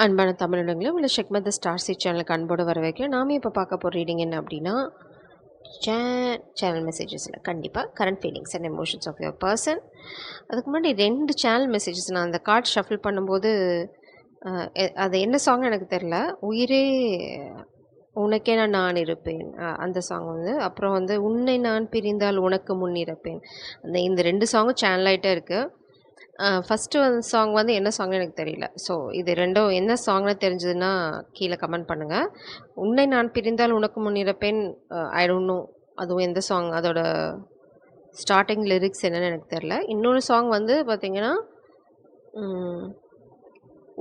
அன்பான தமிழர்களே, உங்களை ஷெக்மத் த ஸ்டார் சீட் சேனலுக்கு அன்போடு வரவேற்கிறேன். நாம இப்போ பார்க்க போகிற ரீடிங் என்ன அப்படின்னா, சேனல் மெசேஜஸில் கண்டிப்பாக current feelings and emotions of your person. அதுக்கு முன்னாடி 2 சேனல் மெசேஜஸ் நான் அந்த கார்ட் ஷஃபில் பண்ணும்போது அது என்ன சாங்னு எனக்கு தெரில. உயிரே உனக்கே நான் இருப்பேன், அந்த சாங் வந்து. அப்புறம் வந்து உன்னை நான் பிரிந்தால் உனக்கு முன் இருப்பேன். இந்த 2 சாங்கும் சேனல் ஆகிட்டே இருக்குது. ஃபஸ்ட்டு சாங் வந்து என்ன சாங்னு எனக்கு தெரியல. ஸோ இது 2ம் என்ன சாங்னு தெரிஞ்சதுன்னா கீழே கமெண்ட் பண்ணுங்கள். உன்னை நான் பிரிந்தால் உனக்கு முன் இருப்பேன், ஐ டோன்ட் நோ அதுவும் எந்த சாங், அதோட ஸ்டார்டிங் லிரிக்ஸ் என்னன்னு எனக்கு தெரில. இன்னொரு சாங் வந்து பார்த்திங்கன்னா,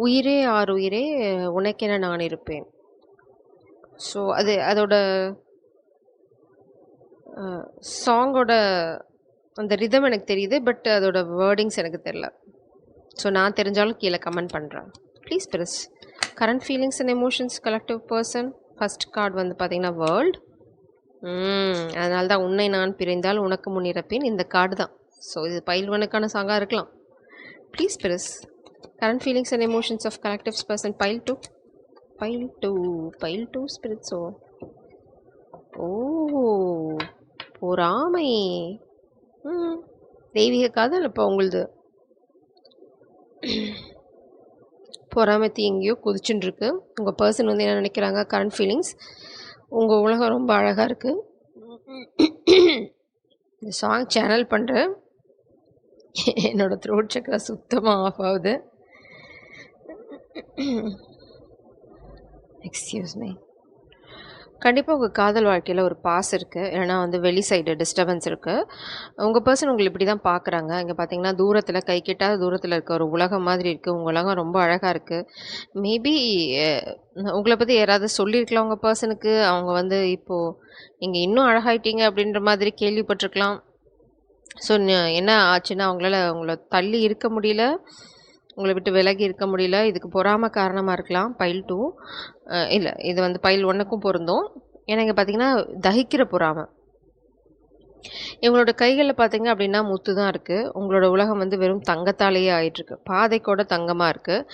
உயிரே உயிரே உனக்கென நான் இருப்பேன். ஸோ அதோட சாங்கோட அந்த ரிதம் எனக்கு தெரியுது, பட் அதோட வேர்டிங்ஸ் எனக்கு தெரில. ஸோ நான் தெரிஞ்சாலும் கீழே கமெண்ட் பண்ணுறேன். Please press current feelings and emotions collective person. First card வந்து பார்த்திங்கன்னா வேர்ல்ட். அதனால தான் உன்னை நான் பிரிந்தால் உனக்கு முன்னிறப்பேன் இந்த கார்டு தான். ஸோ இது பைல்1க்கான சாங்காக இருக்கலாம். Please press current feelings and emotions of collectives person. Pile two ஸ்பிரிட்ஸோ. ஓ, பொறாமை. தெய்வீக காதல் இப்போ உங்களுது. பொறாமத்தி எங்கேயோ குதிச்சுன்னு இருக்கு. உங்கள் பர்சன் வந்து என்ன நினைக்கிறாங்க? கரண்ட் ஃபீலிங்ஸ், உங்கள் உலகம் ரொம்ப அழகாக இருக்குது. இந்த சாங் சேனல் பண்ணுறேன், என்னோடய த்ரோட் சக்கரை சுத்தமாக ஆஃப் ஆகுது. Excuse me. கண்டிப்பாக உங்கள் காதல் வாழ்க்கையில் ஒரு பாஸ் இருக்குது, இல்லைனா வந்து வெளி சைடு டிஸ்டர்பன்ஸ் இருக்குது. உங்கள் பர்சன் உங்களை இப்படி தான் பார்க்குறாங்க. இங்கே பார்த்தீங்கன்னா தூரத்தில், கை கிட்டாத தூரத்தில் இருக்க ஒரு உலகம் மாதிரி இருக்குது. உங்கள் உலகம் ரொம்ப அழகாக இருக்குது. மேபி உங்களை பற்றி யாராவது சொல்லியிருக்கலாம் உங்கள் பர்சனுக்கு. அவங்க வந்து இப்போது நீங்கள் இன்னும் அழகாயிட்டீங்க அப்படின்ற மாதிரி கேள்விப்பட்டிருக்கலாம். ஸோ என்ன ஆச்சுன்னா, உங்களை தள்ளி இருக்க முடியல, உங்களை விட்டு விலகி இருக்க முடியல. இதுக்கு பொறாம காரணமாக இருக்கலாம். பைல் 2 இல்லை, இது வந்து பைல் 1க்கும் பொருந்தும். ஏன்னா இங்கே பார்த்தீங்கன்னா தகிக்கிற பொறாமை. இவங்களோட கைகளில் பார்த்தீங்க அப்படின்னா முத்து தான் இருக்குது. உங்களோட உலகம் வந்து வெறும் தங்கத்தாலேயே ஆகிட்டுருக்கு. பாதை கூட தங்கமாக இருக்குது.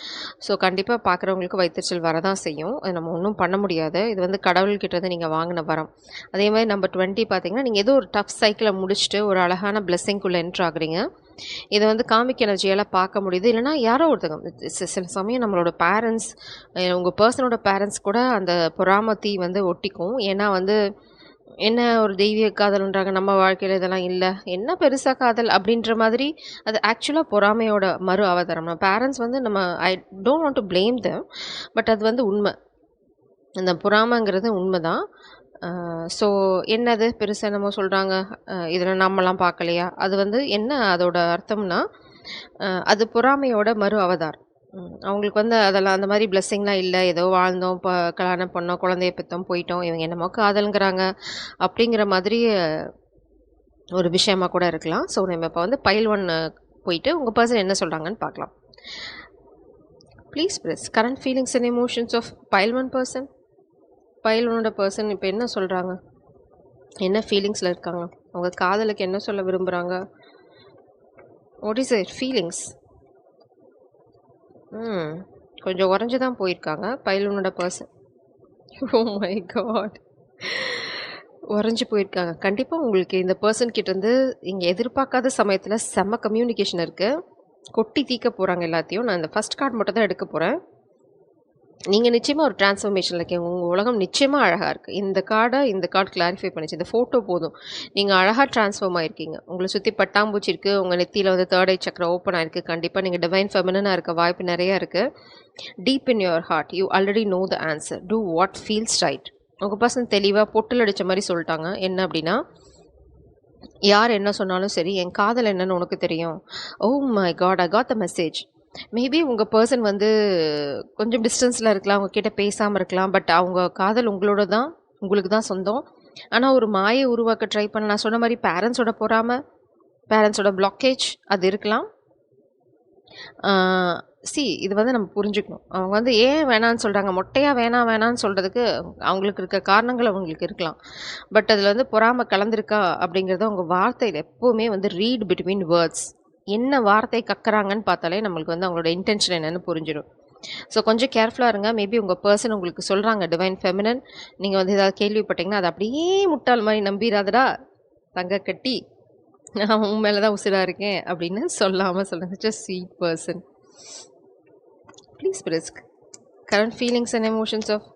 ஸோ கண்டிப்பாக பார்க்குறவங்களுக்கு வயிற்றுச்சல் வரதான் செய்யும். அது நம்ம ஒன்றும் பண்ண முடியாது. இது வந்து கடவுள்கிட்ட நீங்கள் வாங்கின வரம். அதே மாதிரி நம்பர் 20 பார்த்தீங்கன்னா, நீங்கள் ஏதோ ஒரு டஃப் சைக்கிளை முடிச்சுட்டு ஒரு அழகான பிளெஸ்ஸிங்குள்ளே என்ட்ரு ஆகுறீங்க. இதை வந்து காமிக் எனர்ஜியால் பார்க்க முடியுது. இல்லைனா யாரோ ஒருத்தங்க, சில சமயம் நம்மளோட பேரண்ட்ஸ், உங்கள் பர்சனோட பேரண்ட்ஸ் கூட அந்த பொறாமத்தி வந்து ஒட்டிக்கும். ஏன்னா வந்து என்ன ஒரு தெய்வீக காதல்ன்றாங்க, நம்ம வாழ்க்கையில் இதெல்லாம் இல்லை, என்ன பெருசாக காதல் அப்படின்ற மாதிரி. அது ஆக்சுவலாக பொறாமையோட மறு அவதாரம். நம்ம பேரண்ட்ஸ் வந்து I don't want to blame them, but அது வந்து உண்மை. அந்த பொறாமைங்கிறது உண்மை தான். ஸோ என்னது பெருசாக நம்ம சொல்கிறாங்க, இதில் நம்மலாம் பார்க்கலையா? அது வந்து என்ன அதோட அர்த்தம்னா, அது பொறாமையோட மறு அவதாரம். அவங்களுக்கு வந்து அதெல்லாம் அந்த மாதிரி பிளெஸ்ஸிங்லாம் இல்லை, ஏதோ வாழ்ந்தோம், இப்போ கல்யாணம் பண்ணோம், குழந்தைய பெற்றோம், போயிட்டோம், இவங்க என்னமோ காதலுங்கிறாங்க அப்படிங்கிற மாதிரி ஒரு விஷயமா கூட இருக்கலாம். ஸோ நம்ம இப்போ வந்து பைல் 1 போயிட்டு உங்கள் பர்சன் என்ன சொல்கிறாங்கன்னு பார்க்கலாம். Please press current feelings and emotions of pile 1 person. Pile 1ஓட பர்சன் இப்போ என்ன சொல்கிறாங்க, என்ன ஃபீலிங்ஸில் இருக்காங்க, அவங்க காதலுக்கு என்ன சொல்ல விரும்புகிறாங்க, வாட் இஸ் இட் ஃபீலிங்ஸ்? கொஞ்சம் உறைஞ்சி தான் போயிருக்காங்க பைல் 1ஓட பர்சன். ஓ மை காட், உறைஞ்சி போயிருக்காங்க. கண்டிப்பாக உங்களுக்கு இந்த பர்சன் கிட்டேருந்து இங்கே எதிர்பார்க்காத சமயத்தில் செம்ம கம்யூனிகேஷன் இருக்குது. கொட்டி தீக்க போகிறாங்க எல்லாத்தையும். நான் இந்த ஃபஸ்ட் கார்டு மட்டும் தான் எடுக்க போகிறேன். நீங்கள் நிச்சயமாக ஒரு டிரான்ஸ்ஃபர்மேஷனில் இருக்கீங்க. உங்கள் உலகம் நிச்சயமாக அழகாக இருக்குது. இந்த கார்டு கிளாரிஃபை பண்ணிச்சு. இந்த ஃபோட்டோ போதும், நீங்கள் அழகாக ட்ரான்ஸ்ஃபார்ம் ஆகிருக்கீங்க. உங்களை சுற்றி பட்டாம்பூச்சி இருக்குது. உங்கள் நெத்தியில் வந்து 3rd ஐ சக்கரம் ஓப்பன் ஆகிருக்கு. கண்டிப்பாக நீங்கள் டிவைன் ஃபெமினாக இருக்க வாய்ப்பு நிறையா இருக்குது. Deep in your heart you already know the answer. Do what feels right. உங்கள் பர்சன் தெளிவாக பொட்டில் அடித்த மாதிரி சொல்லிட்டாங்க. என்ன அப்படின்னா, யார் என்ன சொன்னாலும் சரி, என் காதல் என்னன்னு உனக்கு தெரியும். Oh my god, I got the message. Maybe உங்கள் பர்சன் வந்து கொஞ்சம் டிஸ்டன்ஸில் இருக்கலாம், அவங்கக்கிட்ட பேசாமல் இருக்கலாம். பட் அவங்க காதல் உங்களுக்கு தான் சொந்தம். ஆனால் ஒரு மாயை உருவாக்க ட்ரை பண்ண, நான் சொன்ன மாதிரி பேரண்ட்ஸோட பொறாமை, பேரண்ட்ஸோட பிளாக்கேஜ் அது இருக்கலாம். இது வந்து நம்ம புரிஞ்சுக்கணும். அவங்க வந்து ஏன் வேணான்னு சொல்கிறாங்க, மொட்டையாக வேணான்னு சொல்கிறதுக்கு அவங்களுக்கு இருக்க காரணங்கள் அவங்களுக்கு இருக்கலாம். பட் அதில் வந்து பொறாமை கலந்துருக்கா அப்படிங்கிறத அவங்க வார்த்தையில் எப்போவுமே வந்து ரீட் பிட்வீன் வேர்ட்ஸ். என்ன வார்த்தை கக்குறாங்கன்னு பார்த்தாலே நம்மளுக்கு வந்து அவங்களோட இன்டென்ஷன் என்னென்னு புரிஞ்சிடும். ஸோ கொஞ்சம் கேர்ஃபுல்லாக இருங்க. மேபி உங்கள் பர்சன் உங்களுக்கு சொல்கிறாங்க டிவைன் ஃபெமினன். நீங்கள் வந்து ஏதாவது கேள்விப்பட்டீங்கன்னா அதை அப்படியே முட்டாள் மாதிரி நம்பிடாதடா தங்க கட்டி, நான் உன் மேலே தான் உசிராக இருக்கேன் அப்படின்னு சொல்லாமல் சொல்லுங்க. Just sweet person. Please brisk current feelings and emotions of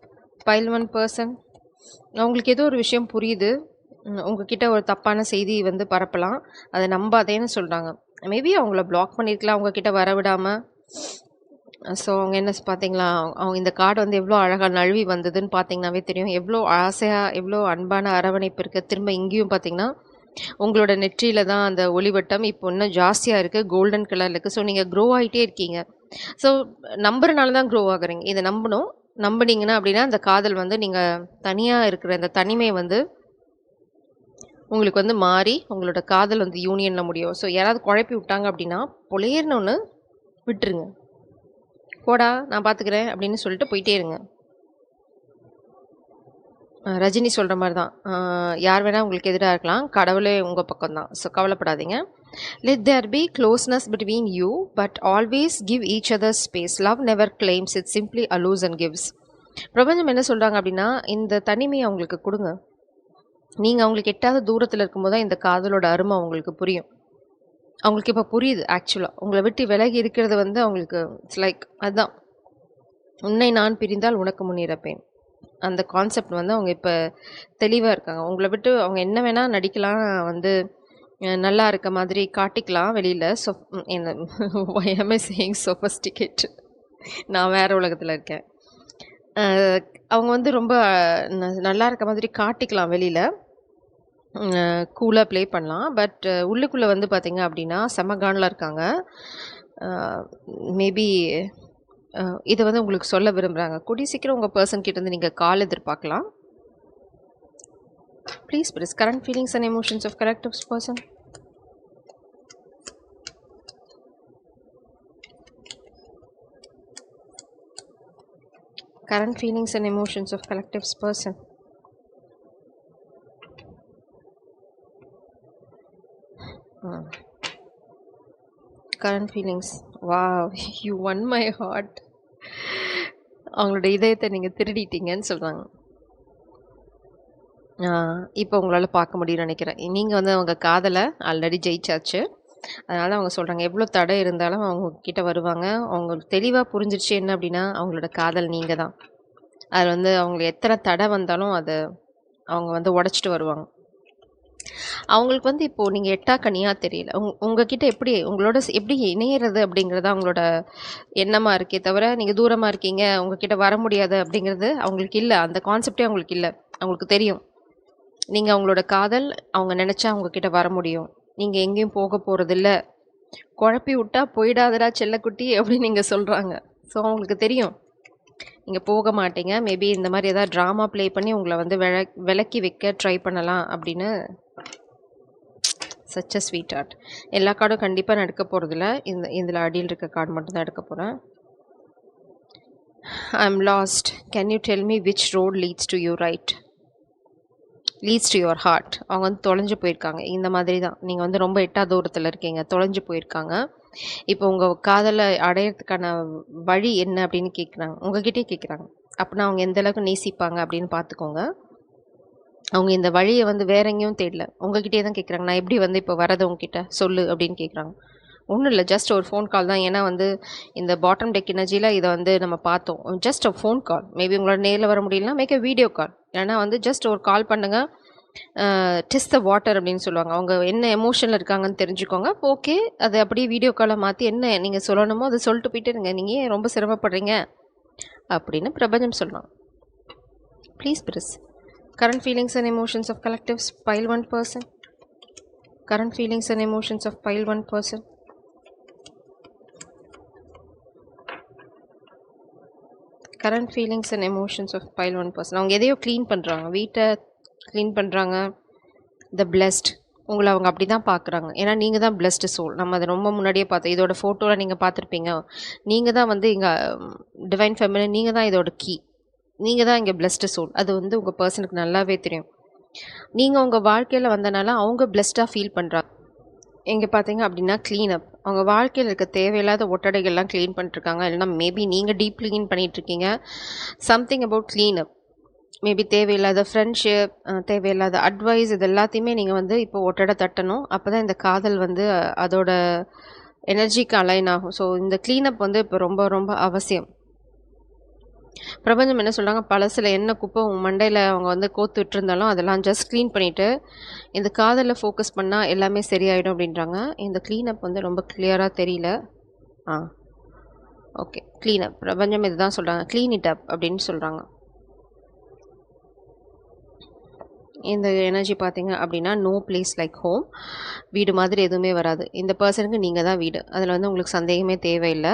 pile one person. அவங்களுக்கு ஏதோ ஒரு விஷயம் புரியுது. உங்ககிட்ட ஒரு தப்பான செய்தி வந்து பரப்பலாம், அதை நம்பாதேன்னு சொல்கிறாங்க. மேபி அவங்கள பிளாக் பண்ணியிருக்கலாம் உங்ககிட்ட வர விடாமல். ஸோ அவங்க என்ன பார்த்தீங்களா, அவங்க இந்த கார்டு வந்து எவ்வளோ அழகாக நழுவி வந்ததுன்னு பார்த்தீங்கன்னாவே தெரியும். எவ்வளோ ஆசையாக, எவ்வளோ அன்பான அரவணைப்பு இருக்குது. திரும்ப இங்கேயும் பார்த்தீங்கன்னா உங்களோட நெற்றியில் தான் அந்த ஒளிவட்டம் இப்போ இன்னும் ஜாஸ்தியாக இருக்குது, கோல்டன் கலரில் இருக்குது. ஸோ நீங்கள் க்ரோ ஆகிட்டே இருக்கீங்க. ஸோ நம்புறனால தான் க்ரோ ஆகுறீங்க. இதை நம்பினீங்கன்னா அப்படின்னா அந்த காதல் வந்து நீங்கள் தனியாக இருக்கிற அந்த தனிமை வந்து உங்களுக்கு வந்து மாறி உங்களோட காதல் வந்து யூனியனில் முடியும். ஸோ யாராவது குழப்பி விட்டாங்க அப்படின்னா பொலேர்னு ஒன்று விட்டுருங்க. போடா நான் பார்த்துக்கிறேன் அப்படின்னு சொல்லிட்டு போயிட்டே இருங்க. ரஜினி சொல்கிற மாதிரி தான், யார் வேணால் உங்களுக்கு எதிராக இருக்கலாம், கடவுளே உங்கள் பக்கம் தான். ஸோ கவலைப்படாதீங்க. Let there be closeness between you but always give each other space. Love never claims, it simply allows and gives. பிரபஞ்சம் என்ன சொல்கிறாங்க அப்படின்னா இந்த தனிமையை அவங்களுக்கு கொடுங்க. நீங்கள் அவங்களுக்கு எட்டாவது தூரத்தில் இருக்கும்போது தான் இந்த காதலோட அருமை அவங்களுக்கு புரியும். அவங்களுக்கு இப்போ புரியுது. ஆக்சுவலாக உங்களை விட்டு விலகி இருக்கிறது வந்து அவங்களுக்கு இட்ஸ் லைக் அதுதான், உன்னை நான் பிரிந்தால் உனக்கு முன்னிறப்பேன். அந்த கான்செப்ட் வந்து அவங்க இப்போ தெளிவாக இருக்காங்க. உங்களை விட்டு அவங்க என்ன வேணால் நடிக்கலாம், வந்து நல்லா இருக்க மாதிரி காட்டிக்கலாம் வெளியில். என்ன சேயிங் சொஃபஸ்டிகேட், நான் வேறு உலகத்தில் இருக்கேன். அவங்க வந்து ரொம்ப நல்லா இருக்க மாதிரி காட்டிக்கலாம் வெளியில், கூலாக ப்ளே பண்ணலாம். பட் உள்ளுக்குள்ளே வந்து பார்த்திங்க அப்படின்னா செமகானில் இருக்காங்க. மேபி இதை வந்து உங்களுக்கு சொல்ல விரும்புகிறாங்க. கூடிய சீக்கிரம் உங்கள் பர்சன் கிட்டேருந்து நீங்கள் கால் எதிர்பார்க்கலாம். Please பிரிஸ் current feelings and emotions of corrective person. Current feelings and emotions of collective's person. Current feelings. Wow, you won my heart. அவங்களோட இதயத்தை நீங்கள் திருடிட்டீங்கன்னு சொல்கிறாங்க. இப்போ உங்களால் பார்க்க முடியும்னு நினைக்கிறேன். நீங்கள் வந்து அவங்க காதலை ஆல்ரெடி ஜெயிச்சாச்சு. அதனால் அவங்க சொல்கிறாங்க எவ்வளோ தடை இருந்தாலும் அவங்க கிட்ட வருவாங்க. அவங்களுக்கு தெளிவாக புரிஞ்சிருச்சு என்ன அப்படின்னா அவங்களோட காதல் நீங்கள் தான். அதில் வந்து அவங்களுக்கு எத்தனை தடை வந்தாலும் அதை அவங்க வந்து உடச்சிட்டு வருவாங்க. அவங்களுக்கு வந்து இப்போது நீங்கள் எட்டா கனியாக தெரியல. உங்ககிட்ட உங்களோட எப்படி இணையிறது அப்படிங்கிறது அவங்களோட எண்ணமாக இருக்கே தவிர நீங்கள் தூரமாக இருக்கீங்க உங்ககிட்ட வர முடியாது அப்படிங்கிறது அவங்களுக்கு இல்லை. அந்த கான்செப்டே அவங்களுக்கு இல்லை. அவங்களுக்கு தெரியும் நீங்கள் அவங்களோட காதல், அவங்க நினச்சா அவங்கக்கிட்ட வர முடியும். நீங்கள் எங்கேயும் போக போகிறதில்ல, குழப்பி விட்டா போயிடாதடா செல்லக்குட்டி அப்படின்னு நீங்கள் சொல்கிறாங்க. ஸோ அவங்களுக்கு தெரியும் நீங்கள் போக மாட்டீங்க. மேபி இந்த மாதிரி ஏதாவது ட்ராமா ப்ளே பண்ணி உங்களை வந்து விலக்கி வைக்க ட்ரை பண்ணலாம் அப்படின்னு. Such a sweet art. எல்லா கார்டும் கண்டிப்பாக நான் எடுக்க போகிறதில்ல. இதில் அடியில் இருக்க கார்டு மட்டும் தான் எடுக்க போகிறேன். I am lost, can you tell me which road leads to you right, leads to your heart. அவங்க வந்து தொலைஞ்சு போயிருக்காங்க. இந்த மாதிரி தான் நீங்கள் வந்து ரொம்ப எட்டா தூரத்தில் இருக்கீங்க, தொலைஞ்சு போயிருக்காங்க. இப்போ உங்கள் காதலை அடையிறதுக்கான வழி என்ன அப்படின்னு கேட்குறாங்க, உங்ககிட்டே கேட்குறாங்க. அப்படின்னா அவங்க எந்த அளவுக்கு நேசிப்பாங்க அப்படின்னு பார்த்துக்கோங்க. அவங்க இந்த வழியை வந்து வேற எங்கேயும் தேடல, உங்ககிட்டே தான் கேட்குறாங்க. நான் எப்படி வந்து இப்போ வரது உங்ககிட்ட சொல்லு அப்படின்னு கேட்குறாங்க. ஒன்றும் இல்லை, ஜஸ்ட் ஒரு ஃபோன் கால் தான். ஏன்னா வந்து இந்த பாட்டம் டெக் எனர்ஜியில் இதை வந்து நம்ம பார்த்தோம். ஜஸ்ட் ஒரு ஃபோன் கால். மேபி உங்களோட நேரில் வர முடியலனா மேக் எ வீடியோ கால். ஏன்னா வந்து ஜஸ்ட் ஒரு கால் பண்ணுங்கள். டெஸ்ட் த வாட்டர் அப்படின்னு சொல்லுவாங்க. அவங்க என்ன எமோஷனில் இருக்காங்கன்னு தெரிஞ்சுக்கோங்க. ஓகே, அதை அப்படியே வீடியோ காலை மாற்றி என்ன நீங்கள் சொல்லணுமோ அதை சொல்லிட்டு போயிட்டு இருங்க. நீங்கள் ஏன் ரொம்ப சிரமப்படுறீங்க அப்படின்னு பிரபஞ்சம் சொல்லலாம். Please பிரிஸ் current feelings and emotions of collectives pile one person. Current feelings and emotions of pile one person. Current feelings and emotions of pile one person. அவங்க எதையோ க்ளீன் பண்ணுறாங்க, வீட்டை க்ளீன் பண்ணுறாங்க. த பிளெஸ்ட், உங்களை அவங்க அப்படி தான் பார்க்குறாங்க. ஏன்னா நீங்கள் தான் பிளெஸ்டு சோல். நம்ம அதை ரொம்ப முன்னாடியே பார்த்தோம். இதோட ஃபோட்டோவில் நீங்கள் பார்த்துருப்பீங்க. நீங்கள் தான் வந்து இங்கே டிவைன் ஃபெமினின், நீங்கள் தான் இதோட கீ. நீங்கள் தான் இங்கே பிளெஸ்டு சோல். அது வந்து உங்கள் பர்சனுக்கு நல்லாவே தெரியும். நீங்கள் உங்கள் வாழ்க்கையில் வந்தனால அவங்க பிளெஸ்டாக ஃபீல் பண்ணுறாங்க. இங்கே பார்த்தீங்க அப்படின்னா க்ளீனப். அவங்க வாழ்க்கையில் இருக்க தேவையில்லாத ஒட்டடைகள்லாம் க்ளீன் பண்ணிட்டுருக்காங்க. இல்லைனா மேபி நீங்கள் டீப் க்ளீன் பண்ணிகிட்ருக்கீங்க. Something about cleanup. மேபி தேவையில்லாத ஃப்ரெண்ட்ஷிப், தேவையில்லாத அட்வைஸ், இது எல்லாத்தையுமே நீங்கள் வந்து இப்போ ஒட்டடை தட்டணும். அப்போ தான் இந்த காதல் வந்து அதோட எனர்ஜிக்கு அலைன் ஆகும். ஸோ இந்த க்ளீனப் வந்து இப்போ ரொம்ப ரொம்ப அவசியம். பிரபஞ்சம் என்ன சொல்கிறாங்க, பழசில் என்ன குப்பை உன் மண்டையில் அவங்க வந்து கோத்து விட்டுருந்தாலும் அதெல்லாம் ஜஸ்ட் க்ளீன் பண்ணிவிட்டு இந்த காதலில் ஃபோக்கஸ் பண்ணால் எல்லாமே சரியாயிடும் அப்படின்றாங்க. இந்த க்ளீனப் வந்து ரொம்ப கிளியராக தெரியல. Okay, cleanup. பிரபஞ்சம் இதுதான் சொல்கிறாங்க, க்ளீன் இட் அப் அப்படின்னு சொல்கிறாங்க. இந்த எனர்ஜி பார்த்தீங்க அப்படின்னா நோ பிளேஸ் லைக் ஹோம். வீடு மாதிரி எதுவுமே வராது. இந்த பர்சனுக்கு நீங்கள் தான் வீடு. அதில் வந்து உங்களுக்கு சந்தேகமே தேவையில்லை.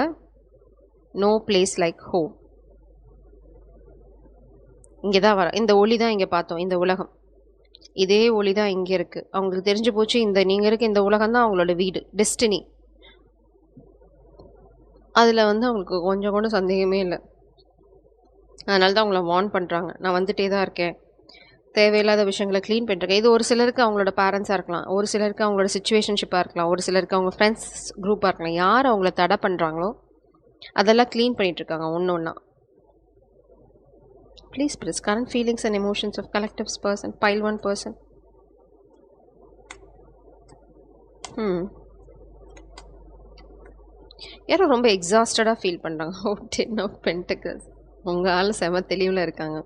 No place like home. இங்கே தான் வர இந்த ஒளி தான் இங்கே பார்த்தோம், இந்த உலகம். இதே ஒளி தான் இங்கே இருக்குது. அவங்களுக்கு தெரிஞ்சு போச்சு இந்த நீங்கள் இருக்க இந்த உலகம் தான் அவங்களோட வீடு, டெஸ்டினி. அதில் வந்து அவங்களுக்கு கொஞ்சம் கூட சந்தேகமே இல்லை. அதனால தான் அவங்கள வார்ன் பண்ணுறாங்க, நான் வந்துட்டே தான் இருக்கேன், தேவையில்லாத விஷயங்களை க்ளீன் பண்ணிருக்கேன். இது ஒரு சிலருக்கு அவங்களோட பேரண்ட்ஸாக இருக்கலாம், ஒரு சிலருக்கு அவங்களோட சிச்சுவேஷன்ஷிப்பாக இருக்கலாம், ஒரு சிலருக்கு அவங்க ஃப்ரெண்ட்ஸ் குரூப்பாக இருக்கலாம். யார் அவங்கள தடை பண்ணுறாங்களோ அதெல்லாம் க்ளீன் பண்ணிகிட்ருக்காங்க ஒன்று ஒன்றா. Please press current feelings and emotions of collectives person, pile 1 person. யாரோ ரொம்ப எக்ஸாஸ்டடாக ஃபீல் பண்ணுறாங்க. 10 of Pentacles. உங்கள் ஆள் செம தெளிவில் இருக்காங்க.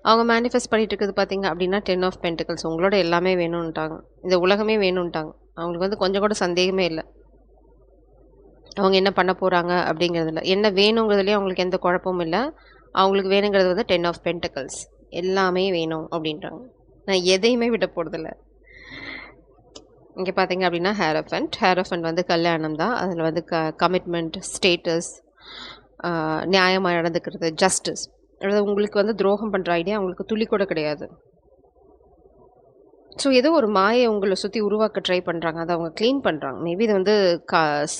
அவங்க மேனிஃபெஸ்ட் பண்ணிட்டு இருக்கிறது பார்த்தீங்க அப்படின்னா 10 of Pentacles. உங்களோட எல்லாமே வேணும்ன்ட்டாங்க, இந்த உலகமே வேணும்ன்ட்டாங்க. அவங்களுக்கு வந்து கொஞ்சம் கூட சந்தேகமே இல்லை அவங்க என்ன பண்ண போகிறாங்க அப்படிங்கிறதுல. என்ன வேணுங்கிறதுலேயே அவங்களுக்கு எந்த குழப்பமும் இல்லை. அவங்களுக்கு வேணுங்கிறது வந்து 10 of Pentacles. எல்லாமே வேணும் அப்படின்றாங்க. நான் எதையுமே விட போகிறதில்ல. இங்கே பார்த்தீங்க அப்படின்னா ஹேரோஃபண்ட் வந்து கல்யாணம் தான். அதில் வந்து கமிட்மெண்ட், ஸ்டேட்டஸ், நியாயமாக நடந்துக்கிறது, ஜஸ்டிஸ். அதாவது உங்களுக்கு வந்து துரோகம் பண்ணுற ஐடியா அவங்களுக்கு துளி கூட கிடையாது. ஸோ ஏதோ ஒரு மாயை உங்களை சுற்றி உருவாக்க ட்ரை பண்ணுறாங்க, அதை அவங்க க்ளீன் பண்ணுறாங்க. மேபி இது வந்து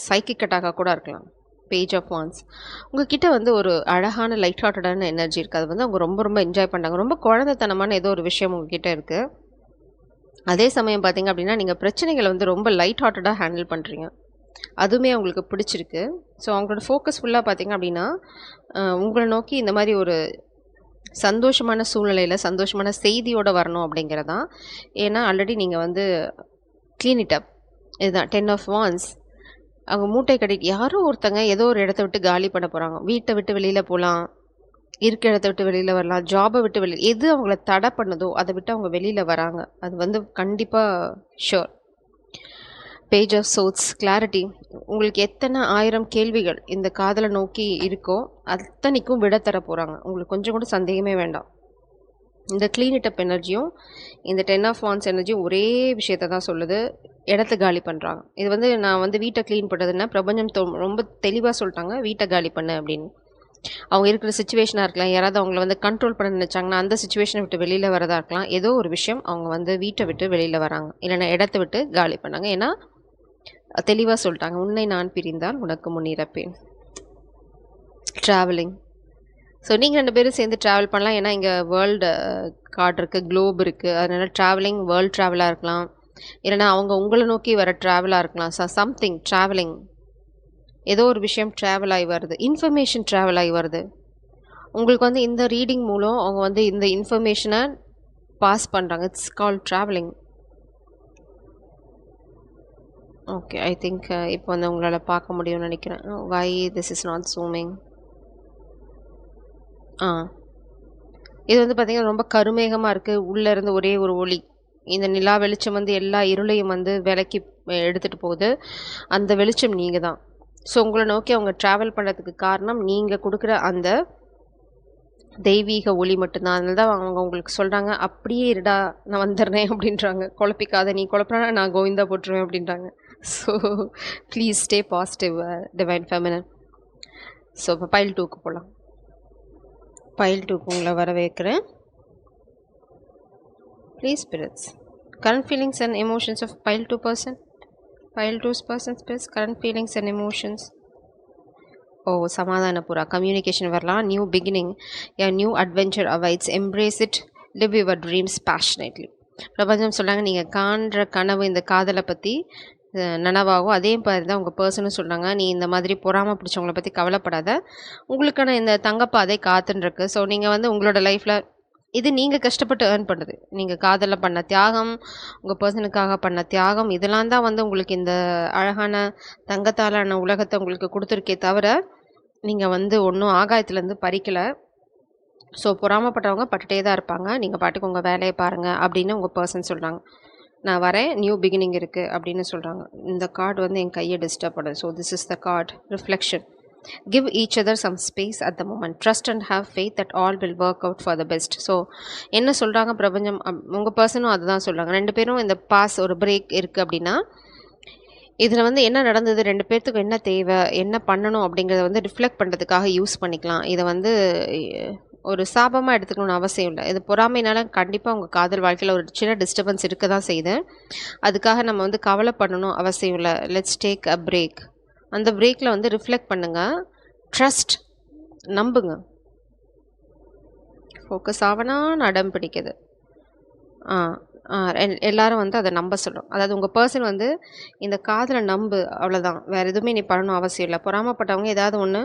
சைக்கிக் அட்டாக்காக கூட இருக்கலாம். Page of wands. உங்ககிட்ட வந்து ஒரு அழகான லைட் ஹார்ட்டடான எனர்ஜி இருக்குது. அது வந்து அவங்க ரொம்ப ரொம்ப என்ஜாய் பண்ணுறாங்க. ரொம்ப குழந்தைத்தனமான ஏதோ ஒரு விஷயம் உங்ககிட்ட இருக்குது. அதே சமயம் பார்த்தீங்க அப்படின்னா நீங்கள் பிரச்சனைகளை வந்து ரொம்ப லைட் ஹார்ட்டடாக ஹேண்டில் பண்ணுறீங்க. அதுவுமே அவங்களுக்கு பிடிச்சிருக்கு. ஸோ அவங்களோட ஃபோக்கஸ் ஃபுல்லாக பார்த்தீங்க அப்படின்னா உங்களை நோக்கி இந்த மாதிரி ஒரு சந்தோஷமான சூழ்நிலையில் சந்தோஷமான செய்தியோடு வரணும் அப்படிங்கிறதான். ஏன்னா ஆல்ரெடி நீங்கள் வந்து க்ளீன் இட் அப். இதுதான் 10 of Wands. அவங்க மூட்டை கட்டிட்டு யாரோ ஒருத்தங்க ஏதோ ஒரு இடத்த விட்டு காலி பண்ண போகிறாங்க. வீட்டை விட்டு வெளியில் போகலாம், இருக்க இடத்த விட்டு வெளியில் வரலாம், ஜாபை விட்டு வெளியில், எது அவங்கள தடை பண்ணுதோ அதை விட்டு அவங்க வெளியில் வராங்க. அது வந்து கண்டிப்பாக sure. Page of swords, clarity. உங்களுக்கு எத்தனை 1000 கேள்விகள் இந்த காதலை நோக்கி இருக்கோ அத்தனைக்கும் விட தர போகிறாங்க. உங்களுக்கு கொஞ்சம் கூட சந்தேகமே வேண்டாம். இந்த க்ளீன் இட் அப் எனர்ஜியும் இந்த 10 of Wands எனர்ஜியும் ஒரே விஷயத்தை தான் சொல்லுது, இடத்த காலி பண்ணுறாங்க. இது வந்து நான் வந்து வீட்டை க்ளீன் பண்ணுறதுன்னா பிரபஞ்சம் ரொம்ப தெளிவாக சொல்லிட்டாங்க, வீட்டை காலி பண்ணு அப்படின்னு. அவங்க இருக்கிற சுச்சுவேஷனாக இருக்கலாம், யாராவது அவங்கள வந்து கண்ட்ரோல் பண்ண நினச்சாங்கன்னா அந்த சுச்சுவேஷனை விட்டு வெளியில் வரதா இருக்கலாம். ஏதோ ஒரு விஷயம் அவங்க வந்து வீட்டை விட்டு வெளியில் வராங்க, இல்லைன்னா இடத்த விட்டு காலி பண்ணாங்க. ஏன்னா தெளிவாக சொல்லிட்டாங்க, உன்னை நான் பிரிந்தால் உனக்கு முன்னிறப்பேன். ட்ராவலிங். ஸோ நீங்கள் 2 பேரும் சேர்ந்து ட்ராவல் பண்ணலாம். ஏன்னா இங்கே வேர்ல்டு கார்டு இருக்குது, குளோப் இருக்குது. அதனால் ட்ராவலிங் வேர்ல்டு ட்ராவலாக இருக்கலாம், இல்லைனா அவங்க உங்களை நோக்கி வர ட்ராவலாக இருக்கலாம். சம்திங் ட்ராவலிங், ஏதோ ஒரு விஷயம் ட்ராவல் ஆகி வருது, இன்ஃபர்மேஷன் ட்ராவல் ஆகி வருது. உங்களுக்கு வந்து இந்த ரீடிங் மூலம் அவங்க வந்து இந்த இன்ஃபர்மேஷனை பாஸ் பண்ணுறாங்க. It's call travelling. Okay, I think இப்போ வந்து உங்களால் பார்க்க முடியும்னு நினைக்கிறேன். Why this is not zooming. இது வந்து பார்த்திங்கன்னா ரொம்ப கருமேகமாக இருக்குது. உள்ளேருந்து ஒரே ஒரு ஒளி. இந்த நிலா வெளிச்சம் வந்து எல்லா இருளையும் வந்து விலக்கி எடுத்துகிட்டு போகுது. அந்த வெளிச்சம் நீங்கள் தான். ஸோ உங்களை நோக்கி அவங்க ட்ராவல் பண்ணுறதுக்கு காரணம் நீங்கள் கொடுக்குற அந்த தெய்வீக ஒளி மட்டும்தான். அதனால தான் அவங்க உங்களுக்கு சொல்கிறாங்க, அப்படியே இருடா நான் வந்துடுறேன் அப்படின்றாங்க. குழப்பிக்காத, நீ குழப்பினா நான் கோவிந்தா போட்டுருவேன் அப்படின்றாங்க. So please stay positive divine feminine. So இப்போ பைல் 2க்கு போகலாம். பைல் 2க்கு உங்களை வரவேற்கிறேன். Please spirits, current feelings and emotions of pile 2 person. Pile 2's person spirits, current feelings and emotions. சமாதானபுரா, கம்யூனிகேஷன் வரலாம். New beginning, a new adventure awaits, embrace it, live your dreams passionately. பிரபஞ்சம் சொல்கிறாங்க, நீங்கள் காண்ற கனவு இந்த காதலை பற்றி நனவாகும். அதே மாதிரி தான் உங்கள் பர்சனும் சொல்கிறாங்க. நீ இந்த மாதிரி பொறாமை பிடிச்சவங்கள பற்றி கவலைப்படாத, உங்களுக்கான இந்த தங்கப்பாதை காத்துன்னு இருக்கு. ஸோ நீங்கள் வந்து உங்களோட லைஃப்பில் இது நீங்கள் கஷ்டப்பட்டு ஏர்ன் பண்ணுது. நீங்கள் காதலில் பண்ண தியாகம், உங்கள் பர்சனுக்காக பண்ண தியாகம், இதெல்லாம் தான் வந்து உங்களுக்கு இந்த அழகான தங்கத்தாலான உலகத்தை உங்களுக்கு கொடுத்துருக்கே தவிர, நீங்கள் வந்து ஒன்றும் ஆகாயத்துலேருந்து பறிக்கலை. ஸோ பொறாமப்பட்டவங்க பட்டுட்டே தான் இருப்பாங்க. நீங்கள் பாட்டுக்கு உங்கள் வேலையை பாருங்கள் அப்படின்னு உங்கள் பர்சன் சொல்கிறாங்க. நான் வரேன், நியூ பிகினிங் இருக்குது அப்படின்னு சொல்கிறாங்க. இந்த கார்டு வந்து என் கையை டிஸ்டர்ப் பண்ணுது. So this is the card reflection. Give each other some space at the moment. Trust and have faith that all will work out for the best. So என்ன சொல்கிறாங்க பிரபஞ்சம், உங்கள் பர்சனும் அதுதான் சொல்கிறாங்க. 2 பேரும் இந்த பாஸ் ஒரு பிரேக் இருக்குது அப்படின்னா, இதில் வந்து என்ன நடந்தது, 2 பேர்த்துக்கும் என்ன தேவை, என்ன பண்ணணும் அப்படிங்கிறத வந்து ரிஃப்ளெக்ட் பண்ணுறதுக்காக யூஸ் பண்ணிக்கலாம். இதை வந்து ஒரு சாபமாக எடுத்துக்கணும்னு அவசியம் இல்லை. இது பொறாமைனால கண்டிப்பாக உங்கள் காதல் வாழ்க்கையில் ஒரு சின்ன டிஸ்டர்பன்ஸ் இருக்க தான் செய்யுது. அதுக்காக நம்ம வந்து கவலை பண்ணணும் அவசியம் இல்லை. Let's take a break. அந்த பிரேக்கில் வந்து ரிஃப்ளெக்ட் பண்ணுங்கள். ட்ரஸ்ட், நம்புங்க. ஃபோக்கஸ் ஆவனான்னு அடம் பிடிக்குது. எல்லாரும் வந்து அதை நம்ப சொல்கிறோம். அதாவது உங்கள் பர்சன் வந்து இந்த காதலை நம்பு, அவ்வளோதான், வேறு எதுவுமே நீ பண்ணணும் அவசியம் இல்லை. பொறாமப்பட்டவங்க ஏதாவது ஒன்று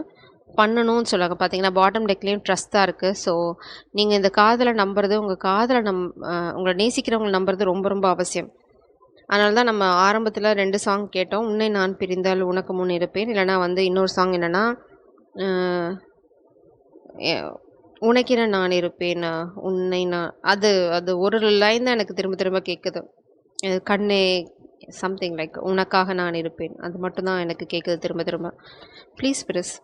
பண்ணணும்னு சொல்லுவாங்க. பார்த்தீங்கன்னா பாட்டம் டெக்லேயும் ட்ரஸ்ட் தான் இருக்குது. ஸோ நீங்கள் இந்த காதலை நம்புறது, உங்கள் காதலை உங்களை நேசிக்கிறவங்களை நம்புறது ரொம்ப ரொம்ப அவசியம். அதனால தான் நம்ம ஆரம்பத்தில் 2 சாங் கேட்டோம். உன்னை நான் பிரிந்தால் உனக்கு முன் இருப்பேன். இல்லைனா வந்து இன்னொரு சாங் என்னென்னா உனக்கென நான் இருப்பேன், உன்னை நான், அது அது ஒரு லைன் தான் எனக்கு திரும்ப திரும்ப கேட்குது. கண்ணே சம்திங் லைக் உனக்காக நான் இருப்பேன், அது மட்டும்தான் எனக்கு கேட்குது திரும்ப திரும்ப. Please பிரிஸ்.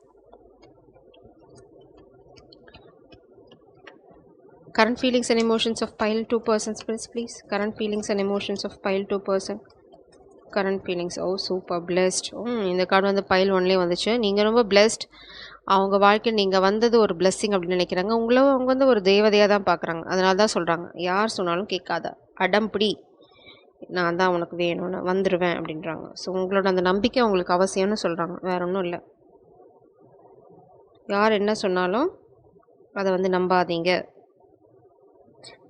Current feelings and emotions of pile 2 persons, please. Current feelings and emotions of pile 2 person. Current feelings. Oh, super blessed. இந்த கார்டு வந்து பைல் 1லேயே வந்துச்சு. நீங்கள் ரொம்ப blessed. அவங்க வாழ்க்கையில் நீங்கள் வந்தது ஒரு blessing அப்படின்னு நினைக்கிறாங்க. அவங்க வந்து ஒரு தேவதையாக தான் பார்க்குறாங்க. அதனால தான் சொல்கிறாங்க, யார் சொன்னாலும் கேட்காத, அடம்பிடி, நான் தான் உனக்கு வேணும்னு, வந்துடுவேன் அப்படின்றாங்க. ஸோ உங்களோட அந்த நம்பிக்கை அவங்களுக்கு அவசியம்னு சொல்கிறாங்க, வேற ஒன்றும் இல்லை. யார் என்ன சொன்னாலும் அதை வந்து நம்பாதீங்க.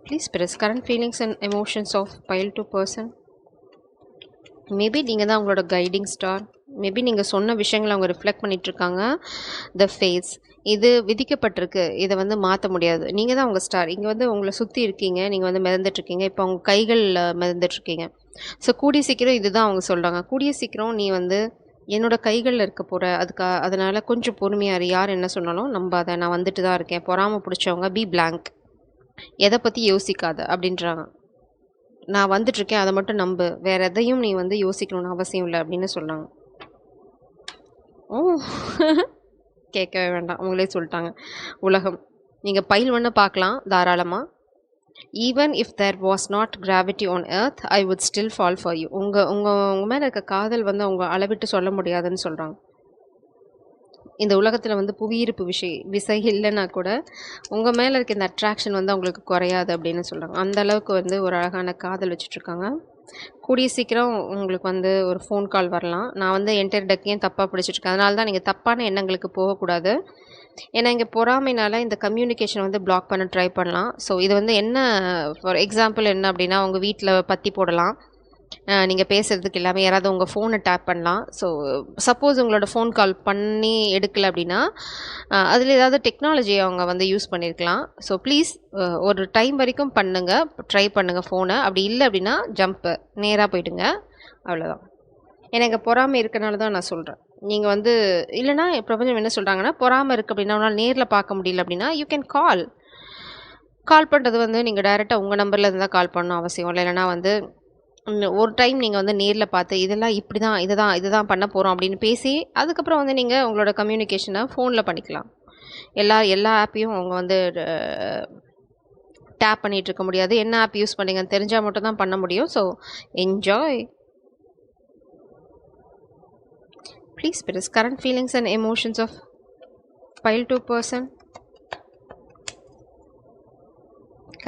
Please பிரிஸ். Current feelings and emotions of pile 2 person. Maybe நீங்கள் தான் அவங்களோட கைடிங் ஸ்டார். மேபி நீங்கள் சொன்ன விஷயங்களை அவங்க ரிஃப்ளெக்ட் பண்ணிகிட்ருக்காங்க. த ஃபேஸ் இது விதிக்கப்பட்டிருக்கு, இதை வந்து மாற்ற முடியாது. நீங்கள் தான் அவங்க ஸ்டார். இங்கே வந்து உங்களை சுற்றி இருக்கீங்க, நீங்கள் வந்து மிதந்துட்டுருக்கீங்க. இப்போ அவங்க கைகளில் மிதந்துட்டுருக்கீங்க. ஸோ கூடிய சீக்கிரம் இதுதான் அவங்க சொல்கிறாங்க, கூடிய சீக்கிரம் நீ வந்து என்னோடய கைகளில் இருக்க போகிற, அதனால் கொஞ்சம் பொறுமையாக யார் என்ன சொன்னாலும் நம்பாத, நான் வந்துட்டு தான் இருக்கேன். பொறாமல் பிடிச்சவங்க பி பிளாங்க், எதை பற்றி யோசிக்காத அப்படின்றாங்க. நான் வந்துட்டுருக்கேன், அதை மட்டும் நம்பு, வேறு எதையும் நீ வந்து யோசிக்கணும்னு அவசியம் இல்லை அப்படின்னு சொன்னாங்க. ஓ கேட்கவே வேண்டாம், அவங்களே சொல்லிட்டாங்க. உலகம் நீங்கள் பைல் 1 பார்க்கலாம் தாராளமாக. Even if there was not gravity on earth, I would still fall for you. உங்கள் மேலே இருக்க காதல் வந்து அவங்க அளவிட்டு சொல்ல முடியாதுன்னு சொல்கிறாங்க. இந்த உலகத்தில் வந்து புவியீர்ப்பு விசை இல்லைன்னா கூட உங்கள் மேலே இருக்க இந்த அட்ராக்ஷன் வந்து அவங்களுக்கு குறையாது அப்படின்னு சொல்கிறாங்க. அந்த அளவுக்கு வந்து ஒரு அழகான காதல் வச்சுட்ருக்காங்க. கூடிய சீக்கிரம் உங்களுக்கு வந்து ஒரு ஃபோன் கால் வரலாம். நான் வந்து என்டையர் டக்கையும் தப்பாக பிடிச்சிட்ருக்கேன். அதனால தான் நீங்கள் தப்பான எண்ணங்களுக்கு போகக்கூடாது. ஏன்னா இங்கே பொறாமைனால இந்த கம்யூனிகேஷன் வந்து பிளாக் பண்ண ட்ரை பண்ணலாம். ஸோ இது வந்து என்ன, ஃபார் எக்ஸாம்பிள் என்ன அப்படின்னா, உங்கள் வீட்டில் பற்றி போடலாம், நீங்கள் பேசுகிறதுக்கு எல்லாமே யாராவது உங்கள் ஃபோனை டேப் பண்ணலாம். ஸோ சப்போஸ் உங்களோட ஃபோன் கால் பண்ணி எடுக்கலை அப்படின்னா அதில் ஏதாவது டெக்னாலஜியை அவங்க வந்து யூஸ் பண்ணியிருக்கலாம். ஸோ ப்ளீஸ் ஒரு டைம் வரைக்கும் பண்ணுங்கள், ட்ரை பண்ணுங்கள் ஃபோனை. அப்படி இல்லை அப்படின்னா ஜம்ப்பு, நேராக போயிடுங்க, அவ்வளோதான். எனக்கு பொறாமை இருக்கனால தான் நான் சொல்கிறேன். நீங்கள் வந்து இல்லைனா பிரபஞ்சம் என்ன சொல்கிறாங்கன்னா, பொறாமை இருக்குது அப்படின்னா உன்னால் நேரில் பார்க்க முடியல அப்படின்னா யூ கேன் கால் பண்ணுறது வந்து நீங்கள் டைரெக்டாக உங்கள் நம்பரில் இருந்தால் கால் பண்ணணும் அவசியம் இல்லை. இல்லைனா வந்து ஒரு டைம் நீங்கள் வந்து நேரில் பார்த்து இதெல்லாம் இப்படி தான் இதுதான் பண்ண போகிறோம் அப்படின்னு பேசி அதுக்கப்புறம் வந்து நீங்கள் உங்களோட கம்யூனிகேஷனை ஃபோனில் பண்ணிக்கலாம். எல்லா ஆப்பையும் அவங்க வந்து டேப் பண்ணிகிட்டு இருக்க முடியாது. என்ன ஆப் யூஸ் பண்ணிங்கன்னு தெரிஞ்சால் மட்டும் தான் பண்ண முடியும். So enjoy. Please பிரிஸ். Current feelings and emotions of pile 2 person.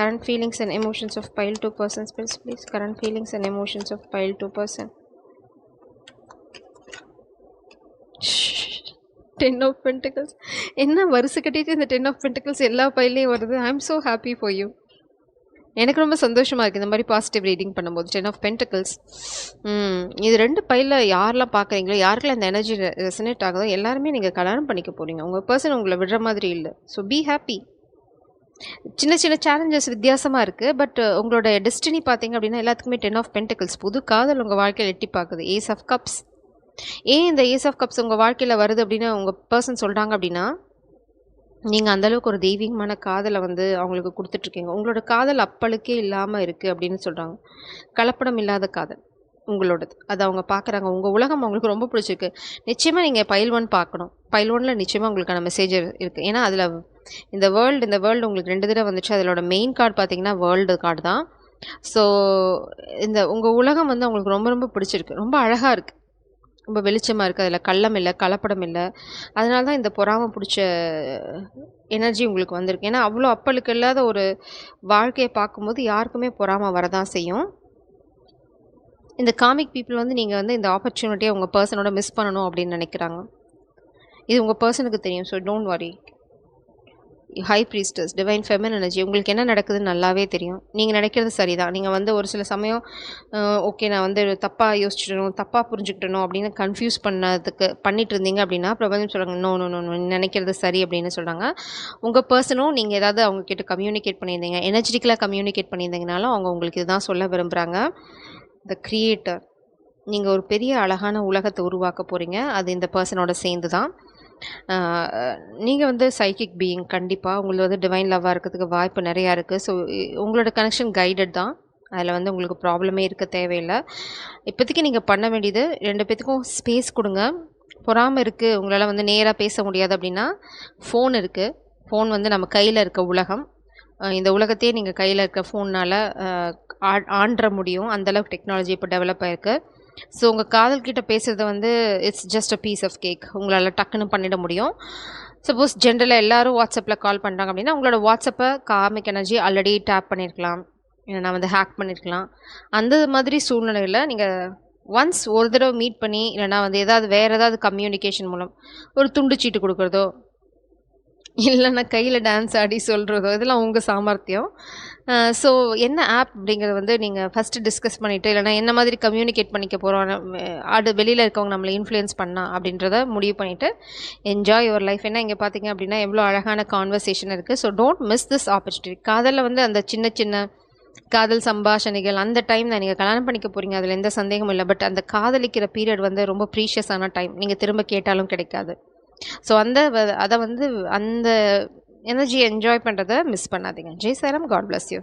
Current feelings and emotions of pile 2 persons, please. Current feelings and emotions of pile 2 person. 10 of Pentacles. என்ன வருஷ கட்டிட்டு இந்த 10 of Pentacles எல்லா பைலையும் வருது. I am so happy for you. எனக்கு ரொம்ப சந்தோஷமா இருக்கு இந்த மாதிரி பாசிட்டிவ் ரீடிங் பண்ணும்போது. 10 ஆஃப் பென்டக்கிள்ஸ். இது 2 பையில யாரெல்லாம் பார்க்குறீங்களோ, யாருக்கெல்லாம் இந்த எனர்ஜி ரெசனேட் ஆகுதோ எல்லாருமே நீங்கள் கல்யாணம் பண்ணிக்க போறீங்க. உங்கள் பர்சன் உங்களை விடுற மாதிரி இல்லை. So be happy. சின்ன சின்ன சேலஞ்சஸ் வித்தியாசமாக இருக்குது. பட் உங்களோட டெஸ்டினி பார்த்தீங்க அப்படின்னா எல்லாத்துக்குமே 10 ஆஃப் பென்டக்கிள்ஸ். புது காதல் உங்கள் வாழ்க்கையில் எட்டி பார்க்குது. Ace of cups. ஏன் இந்த ஏஸ் ஆஃப் கப்ஸ் உங்கள் வாழ்க்கையில் வருது அப்படின்னு உங்கள் பர்சன் சொல்கிறாங்க அப்படின்னா, நீங்கள் அந்தளவுக்கு ஒரு தெய்வீகமான காதலை வந்து அவங்களுக்கு கொடுத்துட்ருக்கீங்க. உங்களோட காதல் அப்பளுக்கே இல்லாமல் இருக்குது அப்படின்னு சொல்கிறாங்க. கலப்படம் இல்லாத காதல் உங்களோடது. அது அவங்க பார்க்குறாங்க. உங்கள் உலகம் அவங்களுக்கு ரொம்ப பிடிச்சிருக்கு. நிச்சயமாக நீங்கள் பைல் 1 பார்க்கணும். பைல் 1ல் நிச்சயமாக உங்களுக்கான மெசேஜ் இருக்குது. ஏன்னா அதில் இந்த வேர்ல்டு உங்களுக்கு 2 தடவை வந்துச்சு. அதிலோட மெயின் கார்டு பார்த்தீங்கன்னா வேர்ல்டு கார்டு தான். ஸோ இந்த உங்கள் உலகம் வந்து அவங்களுக்கு ரொம்ப ரொம்ப பிடிச்சிருக்கு. ரொம்ப அழகாக இருக்குது. ரொம்ப வெளிச்சமாக இருக்குது. அதில் கள்ளம் இல்லை, கலப்படம் இல்லை. அதனால தான் இந்த பொறாமை பிடிச்ச எனர்ஜி உங்களுக்கு வந்திருக்கு. ஏன்னா அவ்வளோ அப்பளுக்கு இல்லாத ஒரு வாழ்க்கையை பார்க்கும்போது யாருக்குமே பொறாமை வரதான் செய்யும். இந்த காமிக் பீப்புள் வந்து நீங்கள் வந்து இந்த ஆப்பர்ச்சுனிட்டியை உங்கள் பர்சனோட மிஸ் பண்ணணும் அப்படின்னு நினைக்கிறாங்க. இது உங்கள் பர்சனுக்கு தெரியும். So don't worry. High priestess, divine feminine energy. உங்களுக்கு என்ன நடக்குதுன்னு நல்லாவே தெரியும். நீங்கள் நினைக்கிறது சரிதான். நீங்கள் வந்து ஒரு சில சமயம் ஓகே நான் வந்து தப்பாக யோசிச்சிடணும், தப்பாக புரிஞ்சுக்கிட்டணும் அப்படின்னு கன்ஃபியூஸ் பண்ணிட்டு இருந்தீங்க அப்படின்னா பிரபஞ்சம் சொல்கிறாங்க, நோ நோ நோ நினைக்கிறது சரி அப்படின்னு சொல்கிறாங்க. உங்கள் பர்சனும் நீங்கள் ஏதாவது அவங்க கிட்ட கம்யூனிகேட் பண்ணியிருந்தீங்க, எனர்ஜெட்டிக்கலாக கம்யூனிகேட் பண்ணியிருந்தீங்கனாலும் அவங்க உங்களுக்கு இதுதான் சொல்ல விரும்புகிறாங்க. த கிரியேட்டர், நீங்கள் ஒரு பெரிய அழகான உலகத்தை உருவாக்க போகிறீங்க. அது இந்த பர்சனோட சேர்ந்து தான். நீங்கள் வந்து சைக்கிக் பீயிங். கண்டிப்பாக உங்களுக்கு வந்து டிவைன் லவ்வாக இருக்கிறதுக்கு வாய்ப்பு நிறையா இருக்குது. ஸோ உங்களோட கனெக்ஷன் கைடட் தான். அதில் வந்து உங்களுக்கு ப்ராப்ளமே இருக்க தேவையில்லை. இப்போதைக்கு நீங்கள் பண்ண வேண்டியது 2 பேத்துக்கும் ஸ்பேஸ் கொடுங்க. பொறாமல் இருக்குது, உங்களால் வந்து நேராக பேச முடியாது அப்படின்னா ஃபோன் இருக்குது. ஃபோன் வந்து நம்ம கையில் இருக்க உலகம். இந்த உலகத்தையே நீங்கள் கையில் இருக்க ஃபோன்னால் ஆண்ட முடியும். அந்தளவுக்கு டெக்னாலஜி இப்போ டெவலப் ஆகிருக்கு. ஸோ உங்கள் காதல்கிட்ட பேசுகிறது வந்து it's just a piece of cake. உங்களால் டக்குன்னு பண்ணிட முடியும். சப்போஸ் ஜென்ரலாக எல்லோரும் வாட்ஸ்அப்பில் கால் பண்ணுறாங்க அப்படின்னா உங்களோட வாட்ஸ்அப்பை காமிக் எனர்ஜி ஆல்ரெடி டேப் பண்ணியிருக்கலாம், நான் வந்து ஹேக் பண்ணியிருக்கலாம். அந்த மாதிரி சூழ்நிலையில் நீங்கள் ஒன்ஸ் ஒரு தடவை மீட் பண்ணி இல்லைனா வந்து வேறு ஏதாவது கம்யூனிகேஷன் மூலம் ஒரு துண்டு சீட்டு கொடுக்குறதோ இல்லைன்னா கையில் டான்ஸ் ஆடி சொல்கிறதோ இதெல்லாம் உங்கள் சாமர்த்தியம். ஸோ என்ன ஆப் அப்படிங்கிறத வந்து நீங்கள் ஃபஸ்ட்டு டிஸ்கஸ் பண்ணிவிட்டு இல்லைனா என்ன மாதிரி கம்யூனிகேட் பண்ணிக்க போகிறோம், வெளியில் இருக்கவங்க நம்மளை இன்ஃப்ளூயன்ஸ் பண்ணா அப்படின்றத முடிவு பண்ணிவிட்டு என்ஜாய் யுவர் லைஃப். ஏன்னா இங்கே பார்த்தீங்க அப்படின்னா எவ்வளோ அழகான கான்வர்சேஷன் இருக்குது. So don't miss this opportunity. காதலில் வந்து அந்த சின்ன சின்ன காதல் சம்பாஷணைகள் அந்த டைம் தான் நீங்கள் கல்யாணம் பண்ணிக்க போகிறீங்க, அதில் எந்த சந்தேகமும் இல்லை. பட் அந்த காதலிக்கிற பீரியட் வந்து ரொம்ப ப்ரீஷியஸான டைம். நீங்கள் திரும்ப கேட்டாலும் கிடைக்காது. ஸோ அதை வந்து அந்த எனர்ஜியை என்ஜாய் பண்ணுறதை மிஸ் பண்ணாதீங்க. Jai Sairam. God bless you.